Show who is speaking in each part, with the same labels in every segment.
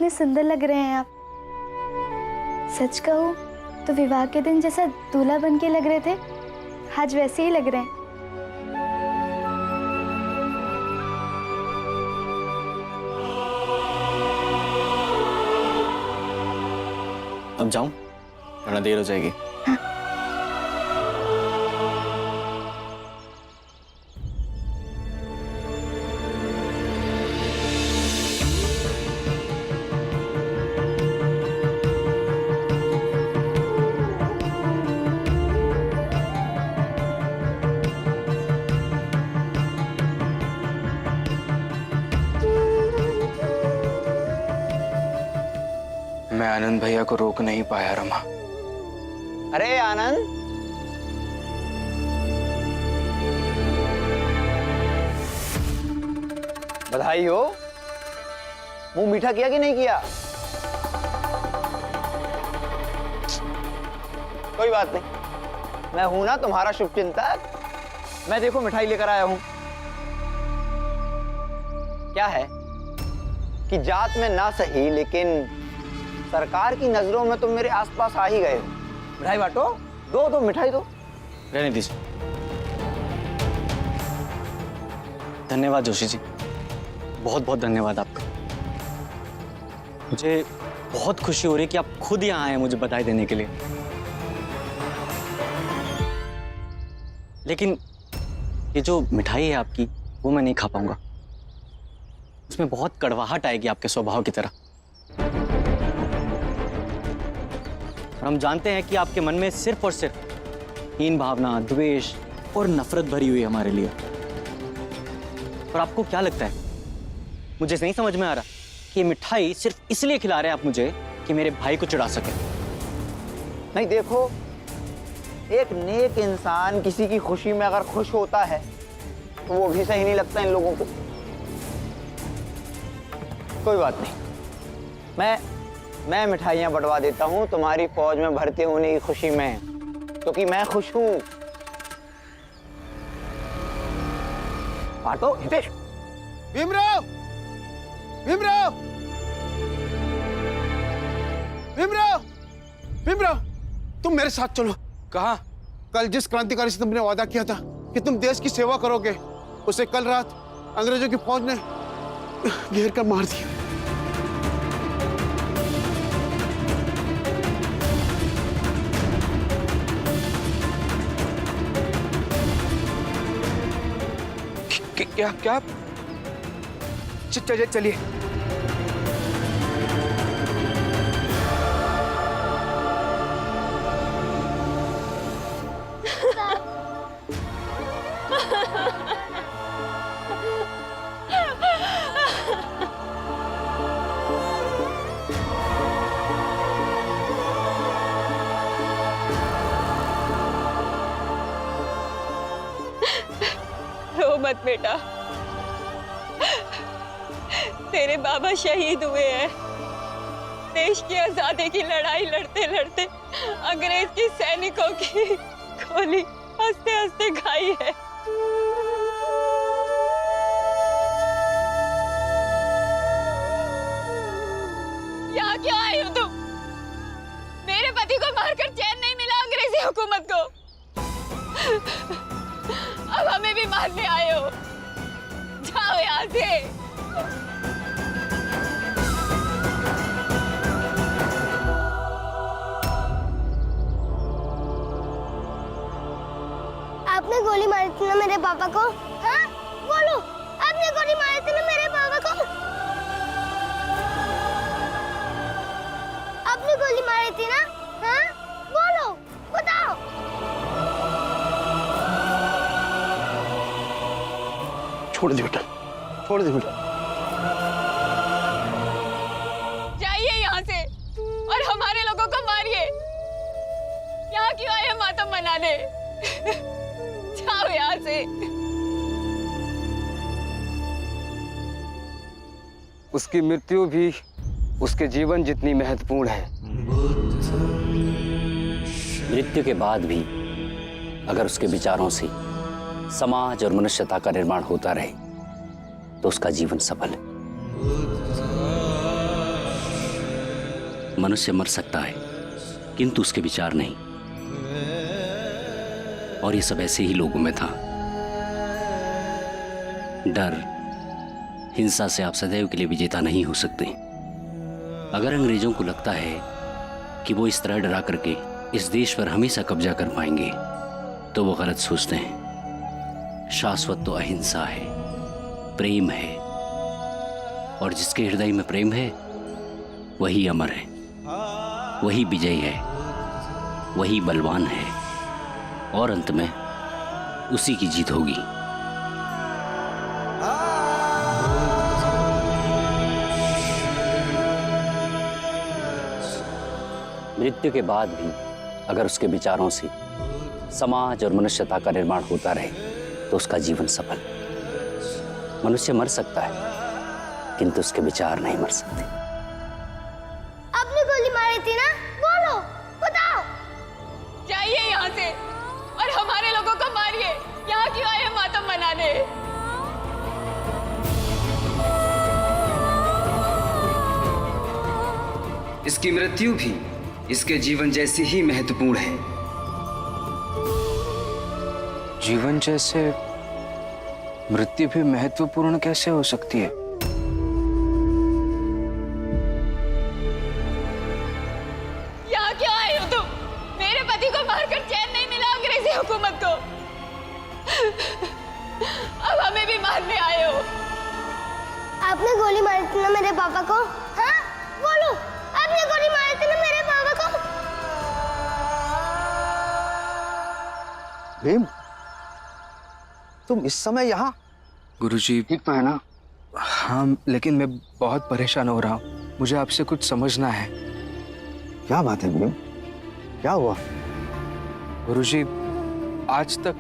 Speaker 1: कितने सुंदर लग रहे हैं आप। सच कहूँ तो विवाह के दिन जैसा दूल्हा बन के लग रहे थे, आज वैसे ही लग रहे हैं।
Speaker 2: अब जाऊं? वरना देर हो जाएगी।
Speaker 1: हाँ।
Speaker 3: मैं आनंद भैया को रोक नहीं पाया रमा।
Speaker 4: अरे आनंद, बधाई हो। मुंह मीठा किया कि नहीं किया? कोई बात नहीं, मैं हूं ना तुम्हारा शुभचिंतक। मैं देखो मिठाई लेकर आया हूं। क्या है कि जात में ना सही लेकिन सरकार की नजरों में तुम मेरे आसपास आ ही गए हो। मिठाई बांटो, दो मिठाई दो।
Speaker 2: रहने दीजिए। धन्यवाद जोशी जी, बहुत बहुत धन्यवाद आपका। मुझे बहुत खुशी हो रही है कि आप खुद यहाँ आए हैं मुझे बधाई देने के लिए। लेकिन ये जो मिठाई है आपकी, वो मैं नहीं खा पाऊंगा। उसमें बहुत कड़वाहट आएगी आपके स्वभाव की तरह। और हम जानते हैं कि आपके मन में सिर्फ और सिर्फ हीन भावना, द्वेष और नफरत भरी हुई है हमारे लिए। और आपको क्या लगता है, मुझे नहीं समझ में आ रहा कि ये मिठाई सिर्फ इसलिए खिला रहे हैं आप मुझे कि मेरे भाई को चिढ़ा सके।
Speaker 4: नहीं देखो, एक नेक इंसान किसी की खुशी में अगर खुश होता है तो वो भी सही नहीं लगता इन लोगों को। कोई बात नहीं, मैं मिठाइयाँ बंटवा देता हूँ तुम्हारी फौज में भर्ती होने की खुशी में, क्योंकि मैं खुश हूँ। बांटो हितेश।
Speaker 5: भीमराव, भीमराव, भीमराव, भीमराव, तुम मेरे साथ चलो। कहा? कल जिस क्रांतिकारी से तुमने वादा किया था कि तुम देश की सेवा करोगे, उसे कल रात अंग्रेजों की फौज ने घेर कर मार दिया। क्या चलिए।
Speaker 6: रो मत बेटा, तेरे बाबा शहीद हुए हैं। देश की आजादी की लड़ाई लड़ते लड़ते अंग्रेज की सैनिकों की गोली हंसते हंसते खाई है। यहाँ क्यों आई हो तुम? मेरे पति को मारकर चैन नहीं मिला अंग्रेजी हुकूमत को, अब हमें भी मारने आए हो। जाओ यहाँ से।
Speaker 7: आपने गोली मारी थी ना मेरे पापा को? हाँ? बोलो, आपने गोली मारी थी ना मेरे पापा को? आपने गोली मारी थी ना? हाँ? बोलो, बताओ।
Speaker 5: छोड़ दे बेटा, छोड़ दे बेटा।
Speaker 6: जाइए यहाँ से और हमारे लोगों को मारिए। यहाँ क्यों आए मातम मनाने? जाओ यहाँ से।
Speaker 3: उसकी मृत्यु भी उसके जीवन जितनी महत्वपूर्ण है।
Speaker 8: मृत्यु के बाद भी अगर उसके विचारों से समाज और मनुष्यता का निर्माण होता रहे तो उसका जीवन सफल है। मनुष्य मर सकता है किंतु उसके विचार नहीं। और ये सब ऐसे ही लोगों में था। डर, हिंसा से आप सदैव के लिए विजेता नहीं हो सकते। अगर अंग्रेजों को लगता है कि वो इस तरह डरा करके इस देश पर हमेशा कब्जा कर पाएंगे तो वो गलत सोचते हैं। शाश्वत तो अहिंसा है, प्रेम है, और जिसके हृदय में प्रेम है वही अमर है, वही विजयी है, वही बलवान है, और अंत में उसी की जीत होगी। मृत्यु के बाद भी अगर उसके विचारों से समाज और मनुष्यता का निर्माण होता रहे तो उसका जीवन सफल। मनुष्य मर सकता है किंतु उसके विचार नहीं मर सकते।
Speaker 7: आपने गोली मारी थी ना, बोलो, बताओ।
Speaker 6: जाइए यहाँ से और हमारे लोगों को मारिए। यहाँ क्यों आए हैं मातम मनाने?
Speaker 3: इसकी मृत्यु भी इसके जीवन जैसी ही महत्वपूर्ण है।
Speaker 9: जीवन जैसे मृत्यु भी महत्वपूर्ण कैसे हो सकती है?
Speaker 6: यहाँ क्यों आए हो तुम? मेरे पति को मारकर चैन नहीं मिला अंग्रेजी हुकूमत को। अब हमें भी मारने आए हो।
Speaker 7: आपने गोली मारी थी ना मेरे पापा को? हाँ, बोलो, आपने गोली मारी थी ना मेरे पापा को?
Speaker 4: भीम, तुम इस समय यहाँ?
Speaker 9: गुरुजी,
Speaker 4: ठीक तो है ना?
Speaker 9: हाँ, लेकिन मैं बहुत परेशान हो रहा हूँ। मुझे आपसे कुछ समझना है।
Speaker 4: क्या बात है भीम? क्या हुआ?
Speaker 9: गुरुजी, आज तक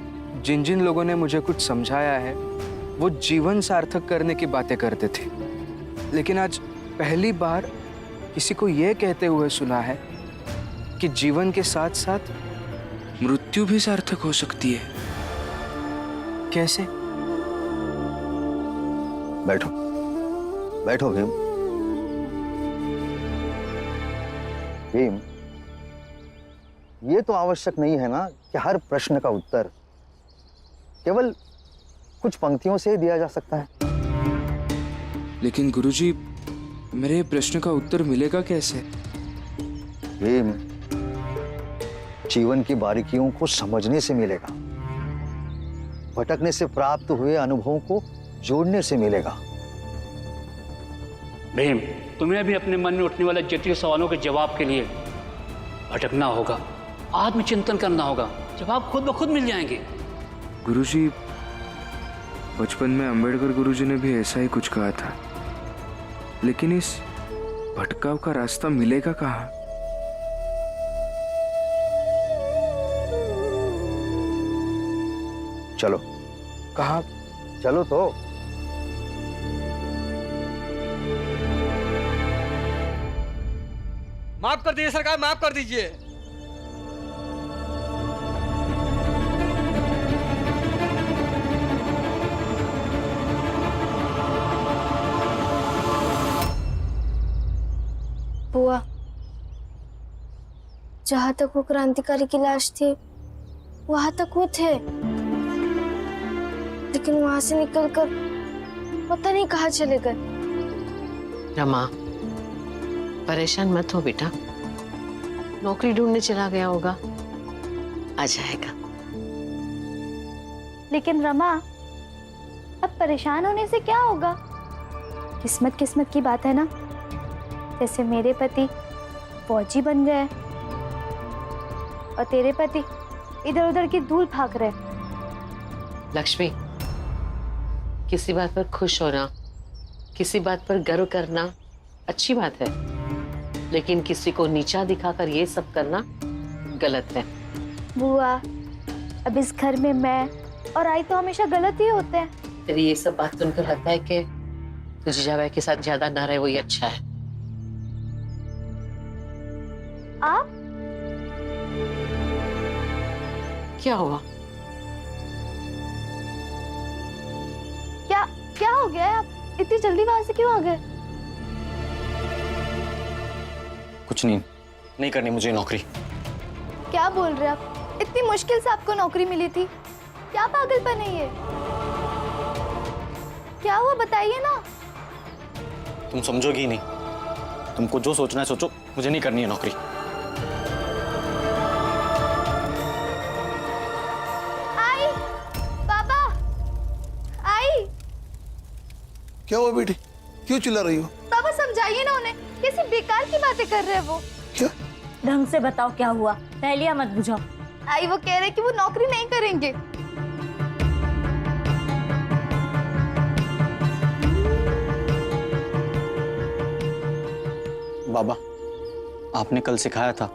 Speaker 9: जिन जिन लोगों ने मुझे कुछ समझाया है वो जीवन सार्थक करने की बातें करते थे, लेकिन आज पहली बार किसी को यह कहते हुए सुना है कि जीवन के साथ साथ मृत्यु भी सार्थक हो सकती है। कैसे?
Speaker 4: बैठो, बैठो भीम। भीम, ये तो आवश्यक नहीं है ना कि हर प्रश्न का उत्तर केवल कुछ पंक्तियों से ही दिया जा सकता है।
Speaker 9: लेकिन गुरुजी, मेरे प्रश्न का उत्तर मिलेगा कैसे?
Speaker 4: भीम, जीवन की बारीकियों को समझने से मिलेगा, भटकने से प्राप्त हुए अनुभवों को जोड़ने से मिलेगा।
Speaker 10: भीम, तुम्हें भी अपने मन में उठने वाले जटिल सवालों के जवाब के लिए भटकना होगा, आत्मचिंतन करना होगा। जवाब खुद ब खुद मिल जाएंगे।
Speaker 9: गुरुजी, बचपन में अंबेडकर गुरुजी ने भी ऐसा ही कुछ कहा था, लेकिन इस भटकाव का रास्ता मिलेगा कहाँ?
Speaker 4: चलो।
Speaker 9: कहाँ?
Speaker 4: चलो तो।
Speaker 11: माफ कर दीजिए सरकार, माफ कर दीजिए।
Speaker 7: बुआ, जहाँ तक वो क्रांतिकारी की लाश थी वहां तक वो थे, लेकिन वहां से निकलकर पता नहीं कहाँ चले गए।
Speaker 12: रमा, परेशान मत हो बेटा, नौकरी ढूंढने चला गया होगा, आ जाएगा।
Speaker 1: लेकिन रमा, अब परेशान होने से क्या होगा? किस्मत किस्मत की बात है ना। जैसे मेरे पति फौजी बन गए और तेरे पति इधर उधर की धूल भाग रहे।
Speaker 12: लक्ष्मी, किसी बात पर खुश होना, किसी बात पर गर्व करना अच्छी बात है, लेकिन किसी को नीचा दिखाकर ये सब करना गलत है।
Speaker 1: बुआ, अब इस घर में मैं और आई तो हमेशा गलत ही होते हैं।
Speaker 12: तेरी ये सब बात सुनकर लगता है कि तू जीजाबाई के साथ ज्यादा ना रहे, वही अच्छा है।
Speaker 1: आप?
Speaker 12: क्या हुआ?
Speaker 1: क्या हो गया है? आप इतनी जल्दी वहां से क्यों आ गए?
Speaker 2: कुछ नहीं, नहीं करनी मुझे नौकरी।
Speaker 1: क्या बोल रहे आप? इतनी मुश्किल से आपको नौकरी मिली थी, क्या पागलपन है ये? क्या हुआ बताइए ना।
Speaker 2: तुम समझोगी ही नहीं, तुमको जो सोचना है सोचो, मुझे नहीं करनी है नौकरी।
Speaker 1: आई, बाबा, आई।
Speaker 5: क्या हुआ बेटी, क्यों चिल्ला रही हो?
Speaker 1: बाबा समझाइए ना उन्हें, कैसी बेकार की बातें कर रहे हैं वो।
Speaker 5: क्या?
Speaker 13: ढंग से बताओ क्या हुआ, पहलिया मत बुझाओ।
Speaker 1: आई वो कह रहे कि वो नौकरी नहीं करेंगे।
Speaker 2: बाबा, आपने कल सिखाया था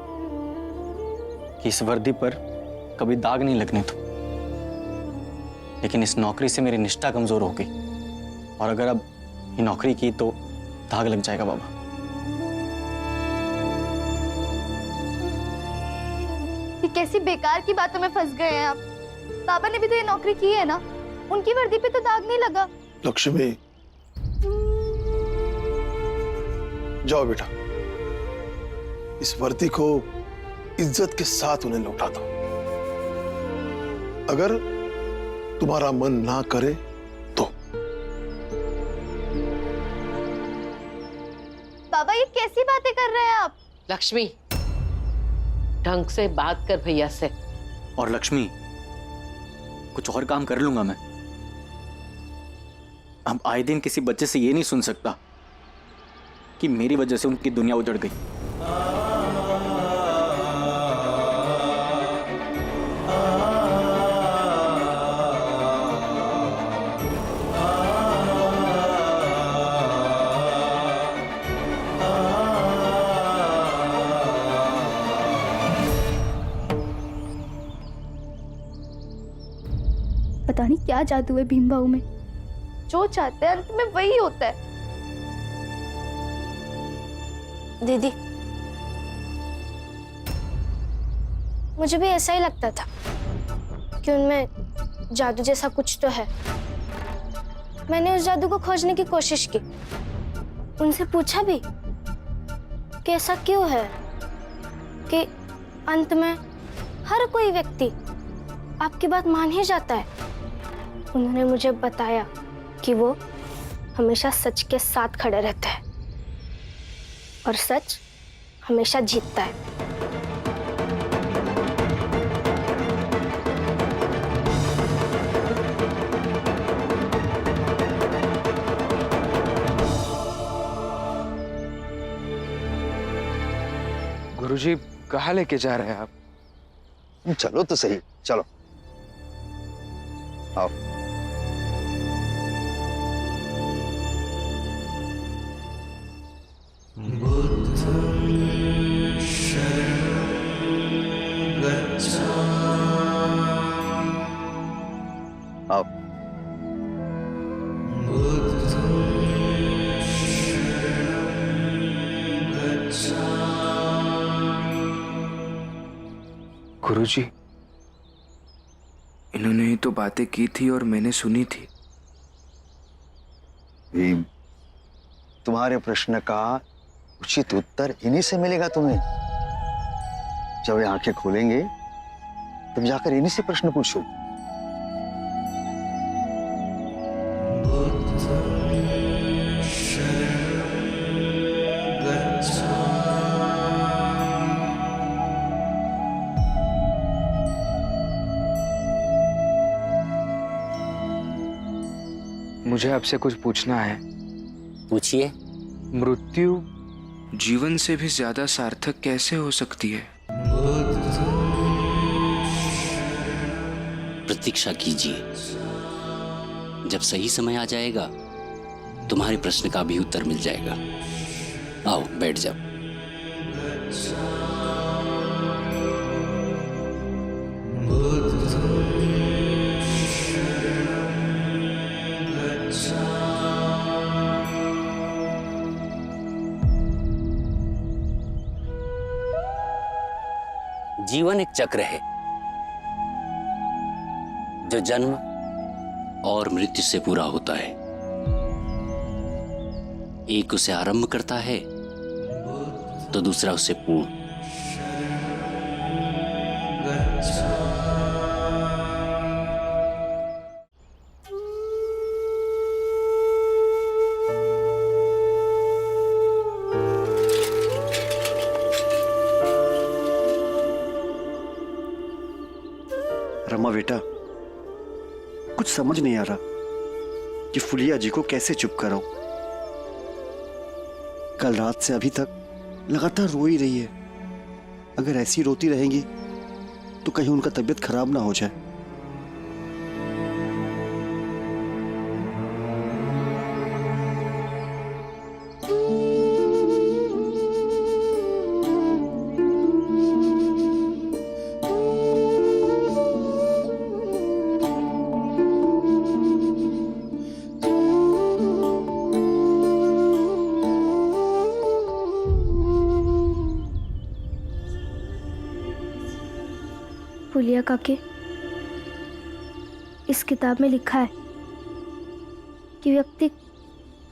Speaker 2: कि इस वर्दी पर कभी दाग नहीं लगने दो, लेकिन इस नौकरी से मेरी निष्ठा कमजोर हो गई, और अगर अब ये नौकरी की तो दाग लग जाएगा बाबा।
Speaker 1: ये कैसी बेकार की बातों में फंस गए हैं आप। बाबा ने भी तो ये नौकरी की है ना, उनकी वर्दी पे तो दाग नहीं लगा।
Speaker 5: लक्ष्मी, जाओ बेटा, इस वर्दी को इज्जत के साथ उन्हें लौटा दो। अगर तुम्हारा मन ना करे तो।
Speaker 1: बाबा ये कैसी बातें कर रहे हैं आप?
Speaker 12: लक्ष्मी, ढंग से बात कर भैया से।
Speaker 2: और लक्ष्मी, कुछ और काम कर लूंगा मैं। अब आए दिन किसी बच्चे से ये नहीं सुन सकता कि मेरी वजह से उनकी दुनिया उजड़ गई।
Speaker 1: पता नहीं क्या जादू है भीम बाबू में, जो चाहते हैं अंत में वही होता है।
Speaker 7: दीदी, मुझे भी ऐसा ही लगता था कि उनमें जादू जैसा कुछ तो है। मैंने उस जादू को खोजने की कोशिश की, उनसे पूछा भी कि ऐसा क्यों है कि अंत में हर कोई व्यक्ति आपकी बात मान ही जाता है। उन्होंने मुझे बताया कि वो हमेशा सच के साथ खड़े रहते हैं और सच हमेशा जीतता है।
Speaker 9: गुरुजी, कहाँ लेके जा रहे हैं आप?
Speaker 4: चलो तो सही, चलो आओ। आओ।
Speaker 9: गुरुजी, इन्होंने ही तो बातें की थी और मैंने सुनी थी।
Speaker 4: भीम, तुम्हारे प्रश्न का उचित उत्तर इन्हीं से मिलेगा तुम्हें। जब ये आंखें खोलेंगे तब जाकर इन्हीं से प्रश्न पूछो।
Speaker 9: मुझे आपसे कुछ पूछना है।
Speaker 8: पूछिए।
Speaker 9: मृत्यु जीवन से भी ज्यादा सार्थक कैसे हो सकती है?
Speaker 8: प्रतीक्षा कीजिए, जब सही समय आ जाएगा तुम्हारे प्रश्न का भी उत्तर मिल जाएगा। आओ बैठ जाओ। जीवन एक चक्र है जो जन्म और मृत्यु से पूरा होता है। एक उसे आरंभ करता है तो दूसरा उससे पूर्ण।
Speaker 14: रमा बेटा, कुछ समझ नहीं आ रहा कि फुलिया जी को कैसे चुप कराऊं। कल रात से अभी तक लगातार रो ही रही है। अगर ऐसी रोती रहेंगी तो कहीं उनका तबीयत खराब ना हो जाए।
Speaker 7: फुलिया काके, इस किताब में लिखा है कि व्यक्ति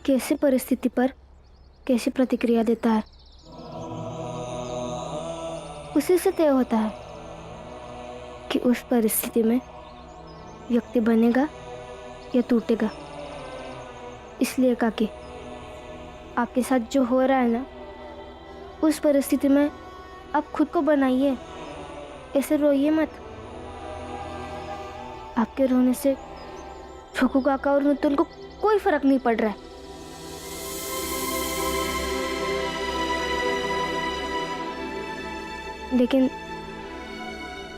Speaker 7: कैसे परिस्थिति पर कैसे प्रतिक्रिया देता है, उसी से तय होता है कि उस परिस्थिति में व्यक्ति बनेगा या टूटेगा। इसलिए काकी, आपके साथ जो हो रहा है ना, उस परिस्थिति में आप खुद को बनाइए, ऐसे रोइए मत। आपके रोने से छोकू काका और नुतुन को कोई फर्क नहीं पड़ रहा है। लेकिन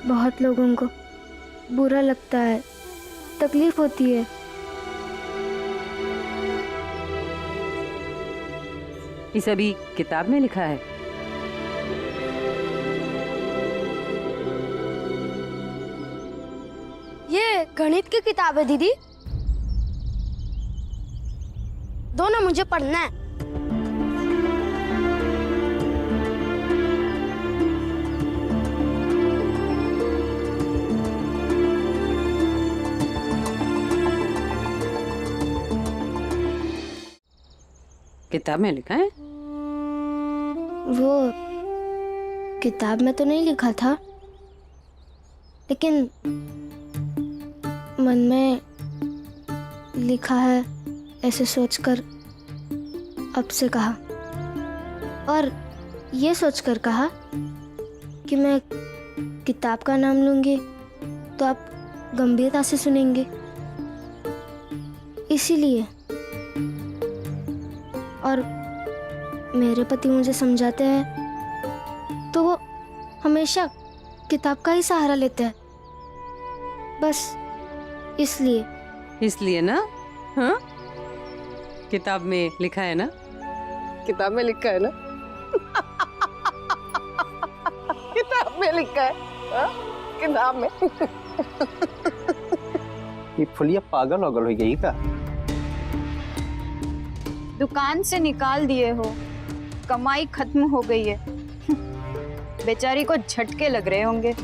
Speaker 7: बहुत लोगों को बुरा लगता है, तकलीफ होती है।
Speaker 12: इसे अभी किताब में लिखा है।
Speaker 7: ये गणित की किताब है दीदी, दो ना, मुझे पढ़ना है।
Speaker 12: किताब में लिखा है?
Speaker 7: वो किताब में तो नहीं लिखा था, लेकिन मन में लिखा है, ऐसे सोचकर अब से कहा। और ये सोचकर कहा कि मैं किताब का नाम लूंगी तो आप गंभीरता से सुनेंगे, इसीलिए। और मेरे पति मुझे समझाते हैं तो वो हमेशा किताब का ही सहारा लेते हैं, बस इसलिए
Speaker 12: ना? हाँ, किताब में लिखा है ना? किताब में लिखा है ना? किताब में लिखा है, हाँ? किताब में।
Speaker 2: ये फुलिया पागल वागल हो गई का?
Speaker 6: दुकान से निकाल दिए हो, कमाई खत्म हो गई है। बेचारी को झटके लग रहे होंगे।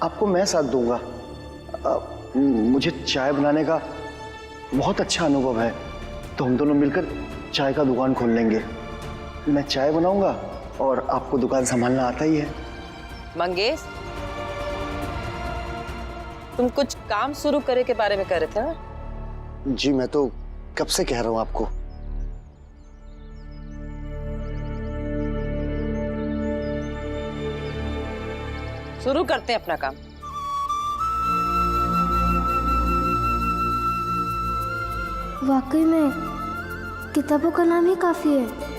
Speaker 14: आपको मैं साथ दूंगा। मुझे चाय बनाने का बहुत अच्छा अनुभव है, तो हम दोनों मिलकर चाय का दुकान खोल लेंगे। मैं चाय बनाऊंगा और आपको दुकान संभालना आता ही है।
Speaker 12: मंगेश, तुम कुछ काम शुरू करे के बारे में कह रहे थे ना?
Speaker 14: जी, मैं तो कब से कह रहा हूं आपको।
Speaker 12: शुरू करते हैं अपना काम।
Speaker 7: वाकई में किताबों का नाम ही काफी है।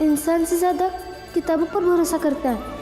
Speaker 7: इंसान से ज्यादा किताबों पर भरोसा करता है।